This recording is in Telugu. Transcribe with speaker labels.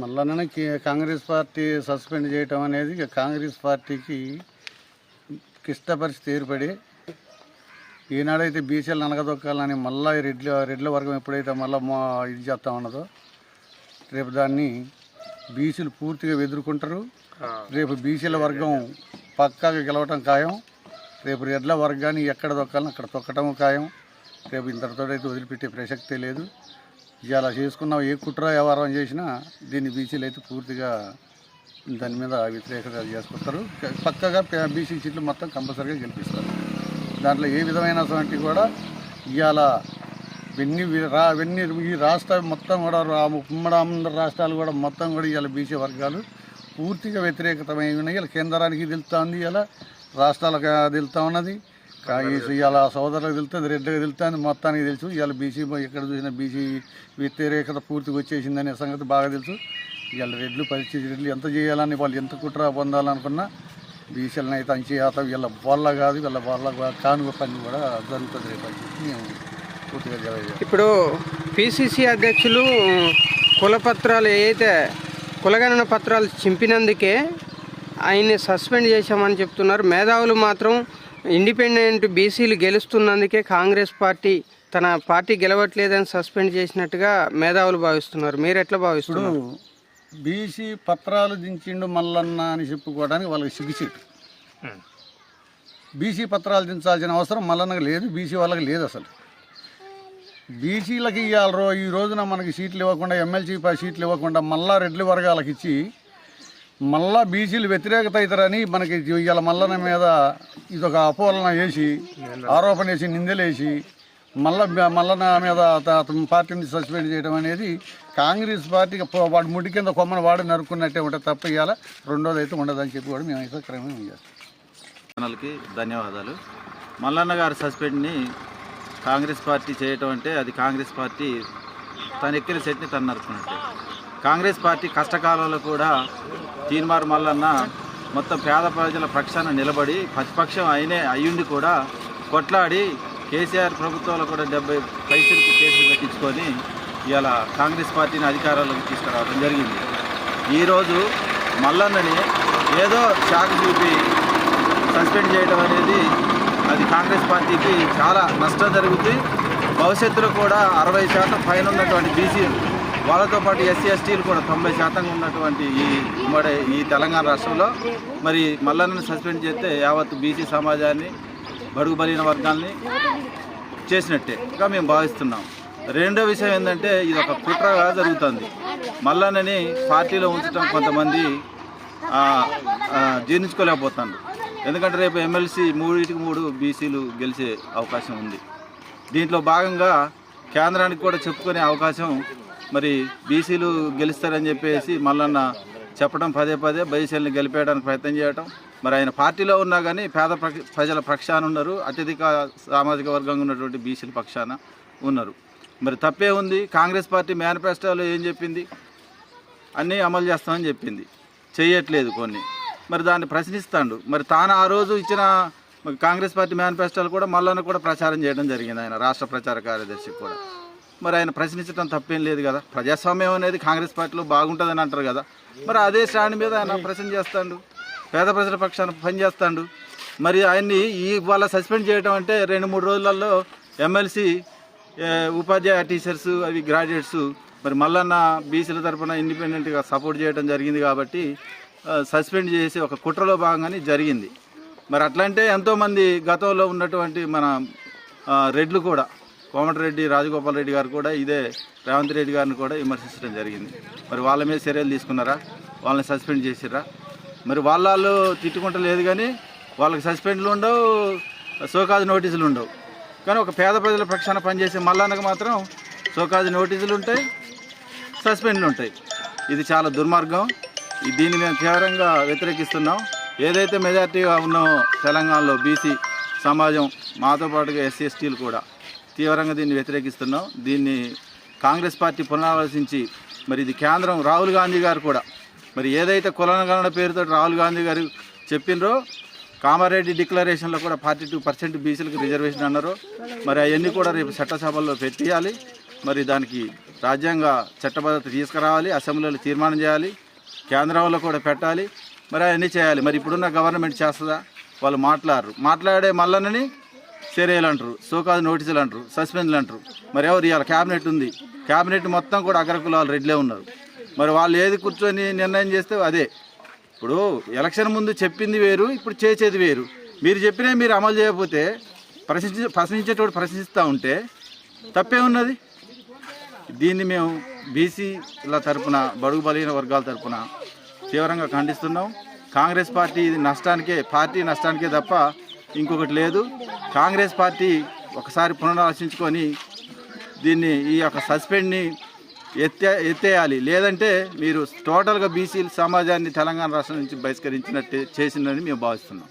Speaker 1: మళ్ళా కాంగ్రెస్ పార్టీ సస్పెండ్ చేయటం అనేది కాంగ్రెస్ పార్టీకి క్లిష్ట పరిస్థితి ఏర్పడి ఈనాడైతే బీసీలు నలగదొక్కాలని మళ్ళీ రెడ్ల వర్గం ఎప్పుడైతే మళ్ళీ ఇది చేస్తా ఉన్నదో రేపు దాన్ని బీసీలు పూర్తిగా ఎదుర్కొంటారు. రేపు బీసీల వర్గం పక్కాగా గెలవటం ఖాయం. రేపు రెడ్ల వర్గాన్ని ఎక్కడ దొక్కాలని అక్కడ తొక్కటం ఖాయం. రేపు ఇంతటితో అయితే వదిలిపెట్టే ప్రసక్తే లేదు. ఇలా చేసుకున్న ఏ కుట్ర వ్యవహారం చేసినా దీన్ని బీసీలు అయితే పూర్తిగా దాని మీద వ్యతిరేకత చేసుకుంటారు. పక్కగా బీసీ సీట్లు మొత్తం కంపల్సరీగా గెలిపిస్తారు. దాంట్లో ఏ విధమైనటువంటి కూడా ఇవాళ ఈ రాష్ట్ర మొత్తం కూడా ఉమ్మడి ఆంధ్ర రాష్ట్రాలు కూడా మొత్తం కూడా ఇవాళ బీసీ వర్గాలు పూర్తిగా వ్యతిరేకతమై ఉన్నాయి. ఇలా కేంద్రానికి తెలుస్తుంది, ఇలా రాష్ట్రాలకు తెలుస్తూ ఉన్నది. ఇవాళ సోదరులకు తెలుస్తుంది, రెడ్డిగా తెలుస్తుంది, మొత్తానికి తెలుసు. ఇవాళ బీసీ ఎక్కడ చూసినా బీసీ వ్యతిరేకత పూర్తిగా వచ్చేసిందనే సంగతి బాగా తెలుసు. ఇవాళ రెడ్లు ఎంత చేయాలని వాళ్ళు ఎంత కుట్ర పొందాలనుకున్నా బీసీలను అయితే అంచేత వీళ్ళ వాళ్ళ కాదు, వీళ్ళ వాళ్ళ కానుక పని కూడా జరుగుతుంది రేపు అని చెప్పి మేము పూర్తిగా తెలియజేయాలి.
Speaker 2: ఇప్పుడు పిసిసి అధ్యక్షులు కులపత్రాలు ఏదైతే కులగణన పత్రాలు చింపినందుకే ఆయన్ని సస్పెండ్ చేశామని చెప్తున్నారు. మేధావులు మాత్రం ఇండిపెండెంట్ బీసీలు గెలుస్తున్నందుకే కాంగ్రెస్ పార్టీ తన పార్టీ గెలవట్లేదని సస్పెండ్ చేసినట్టుగా మేధావులు భావిస్తున్నారు. మీరు ఎట్లా భావిస్తున్నారు?
Speaker 1: బీసీ పత్రాలు దించిండు మల్లన్న అని చెప్పుకోవడానికి వాళ్ళకి సిగ్గుచేటు. బీసీ పత్రాలు దించాల్సిన అవసరం మల్లన్నకు లేదు, బీసీ వాళ్ళకి లేదు. అసలు బీసీలకి ఇవాళ ఈ రోజున మనకి సీట్లు ఇవ్వకుండా, ఎమ్మెల్సీ సీట్లు ఇవ్వకుండా మళ్ళా రెడ్ల వర్గాలకు ఇచ్చి మళ్ళా బీసీలు వ్యతిరేకత అవుతారని మనకి ఇవాళ మల్లన్న మీద ఇదొక అపోహన వేసి ఆరోపణ వేసి నిందలేసి మల్లన్న మీద పార్టీని సస్పెండ్ చేయడం అనేది కాంగ్రెస్ పార్టీకి వాడు ముడి కింద కొమ్మను వాడు నరుక్కున్నట్టే ఉంటుంది తప్ప ఇవాళ రెండోది అయితే ఉండదని చెప్పి కూడా మేమైతే క్రమం చేస్తాం.
Speaker 3: ఛానల్కి ధన్యవాదాలు. మల్లన్న గారి సస్పెండ్ని కాంగ్రెస్ పార్టీ చేయటం అంటే అది కాంగ్రెస్ పార్టీ తను ఎక్కిన సెట్ని తను నరుకున్నట్టే. కాంగ్రెస్ పార్టీ కష్టకాలంలో కూడా తీన్మార్ మల్లన్న మొత్తం పేద ప్రజల పక్షాన నిలబడి ప్రతిపక్షం అయ్యుండి కూడా కొట్లాడి కేసీఆర్ ప్రభుత్వంలో కూడా 70 పైసలకు కేసులు పెట్టించుకొని ఇవాళ కాంగ్రెస్ పార్టీని అధికారంలోకి తీసుకురావడం జరిగింది. ఈరోజు మల్లన్నని ఏదో షాక్ చూపి సస్పెండ్ చేయడం అనేది అది కాంగ్రెస్ పార్టీకి చాలా నష్టం జరుగుతుంది. భవిష్యత్తులో కూడా 60% పైన ఉన్నటువంటి బీసీలు వాళ్ళతో పాటు ఎస్సీ ఎస్టీలు కూడా 90% ఉన్నటువంటి ఈ తెలంగాణ రాష్ట్రంలో మరి మల్లన్నని సస్పెండ్ చేస్తే యావత్ బీసీ సమాజాన్ని బడుగు బలిన వర్గాల్ని చేసినట్టేగా మేము భావిస్తున్నాం. రెండో విషయం ఏంటంటే ఇది ఒక కుట్రగా జరుగుతుంది. మల్లన్నని పార్టీలో ఉంచడం కొంతమంది జీర్ణించుకోలేకపోతారు. ఎందుకంటే రేపు ఎమ్మెల్సీ 3 బీసీలు గెలిచే అవకాశం ఉంది. దీంట్లో భాగంగా కేంద్రానికి కూడా చెప్పుకునే అవకాశం మరి బీసీలు గెలుస్తారని చెప్పేసి మల్లన్న చెప్పడం పదే బీసీలను గెలిపేయడానికి ప్రయత్నం చేయడం. మరి ఆయన పార్టీలో ఉన్నా కానీ పేద ప్రజల పక్షాన ఉన్నారు, అత్యధిక సామాజిక వర్గంగా ఉన్నటువంటి బీసీల పక్షాన ఉన్నారు. మరి తప్పే ఉంది. కాంగ్రెస్ పార్టీ మేనిఫెస్టోలో ఏం చెప్పింది? అన్నీ అమలు చేస్తామని చెప్పింది, చేయట్లేదు కొన్ని. మరి దాన్ని ప్రశ్నిస్తాడు. మరి తాను ఆ రోజు ఇచ్చిన కాంగ్రెస్ పార్టీ మేనిఫెస్టోలు కూడా మల్లన్న కూడా ప్రచారం చేయడం జరిగింది, ఆయన రాష్ట్ర ప్రచార కార్యదర్శి కూడా. మరి ఆయన ప్రశ్నించడం తప్పేం లేదు కదా. ప్రజాస్వామ్యం అనేది కాంగ్రెస్ పార్టీలో బాగుంటుందని అంటారు కదా. మరి అదే స్టాండ్ మీద ఆయన ప్రశ్న చేస్తాడు, పేద ప్రజల పక్షాన పనిచేస్తాడు. మరి ఆయన్ని ఇవాళ సస్పెండ్ చేయడం అంటే 2-3 రోజులలో ఎమ్మెల్సీ ఉపాధ్యాయ టీచర్స్ అవి గ్రాడ్యుయేట్స్ మరి మల్లన్న బీసీల తరఫున ఇండిపెండెంట్గా సపోర్ట్ చేయడం జరిగింది కాబట్టి సస్పెండ్ చేసి ఒక కుట్రలో భాగంగానే జరిగింది. మరి అట్లంటే ఎంతోమంది గతంలో ఉన్నటువంటి మన రెడ్లు కూడా కోమటిరెడ్డి రాజగోపాల్ రెడ్డి గారు కూడా ఇదే రేవంత్ రెడ్డి గారిని కూడా విమర్శించడం జరిగింది. మరి వాళ్ళ మీద చర్యలు తీసుకున్నారా? వాళ్ళని సస్పెండ్ చేసిర్రా? మరి వాళ్ళు తిట్టుకుంటూ లేదు కానీ వాళ్ళకి సస్పెండ్లు ఉండవు, సోకాజ్ నోటీసులు ఉండవు. కానీ ఒక పేద ప్రజల పక్షాన పనిచేసే మల్లన్నకు మాత్రం సోకాజ్ నోటీసులు ఉంటాయి, సస్పెండ్లు ఉంటాయి. ఇది చాలా దుర్మార్గం. దీన్ని మేము తీవ్రంగా వ్యతిరేకిస్తున్నాం. ఏదైతే మెజార్టీగా ఉన్నామో తెలంగాణలో బీసీ సమాజం, మాతో పాటుగా ఎస్సీ ఎస్టీలు కూడా తీవ్రంగా దీన్ని వ్యతిరేకిస్తున్నాం. దీన్ని కాంగ్రెస్ పార్టీ పునరాలోచించి మరి ఇది కేంద్రం రాహుల్ గాంధీ గారు కూడా మరి ఏదైతే కులగణన పేరుతో రాహుల్ గాంధీ గారు చెప్పినరో కామారెడ్డి డిక్లరేషన్లో కూడా 42% బీసీలకు రిజర్వేషన్ అన్నారో మరి అవన్నీ కూడా రేపు చట్టసభల్లో పెట్టేయాలి. మరి దానికి రాజ్యాంగ చట్టబద్ధత తీసుకురావాలి, అసెంబ్లీలో తీర్మానం చేయాలి, కేంద్రంలో కూడా పెట్టాలి, మరి అవన్నీ చేయాలి. మరి ఇప్పుడున్న గవర్నమెంట్ చేస్తుందా? వాళ్ళు మాట్లాడే మల్లనని చర్యలు అంటారు, సోకాదు నోటీసులు అంటారు, సస్పెన్లు అంటారు. మరి ఎవరు ఇవాళ క్యాబినెట్ ఉంది, క్యాబినెట్ మొత్తం కూడా అగ్రకులాలు రెడ్లే ఉన్నారు. మరి వాళ్ళు ఏది కూర్చొని నిర్ణయం చేస్తే అదే. ఇప్పుడు ఎలక్షన్ ముందు చెప్పింది వేరు, ఇప్పుడు చేసేది వేరు. మీరు చెప్పినా మీరు అమలు చేయకపోతే ప్రశ్నించేటోడు ప్రశ్నిస్తూ ఉంటే తప్పే ఉన్నది. దీన్ని మేము బీసీల తరపున, బడుగు బలహీన వర్గాల తరపున తీవ్రంగా ఖండిస్తున్నాం. కాంగ్రెస్ పార్టీ ఇది నష్టానికే తప్ప ఇంకొకటి లేదు. కాంగ్రెస్ పార్టీ ఒకసారి పునరాలోచించుకొని దీన్ని, ఈ యొక్క సస్పెండ్ని ఎత్తేయాలి. లేదంటే మీరు టోటల్గా బీసీ సమాజాన్ని తెలంగాణ రాష్ట్రం నుంచి బహిష్కరించినట్టు చేసిందని మేము భావిస్తున్నాం.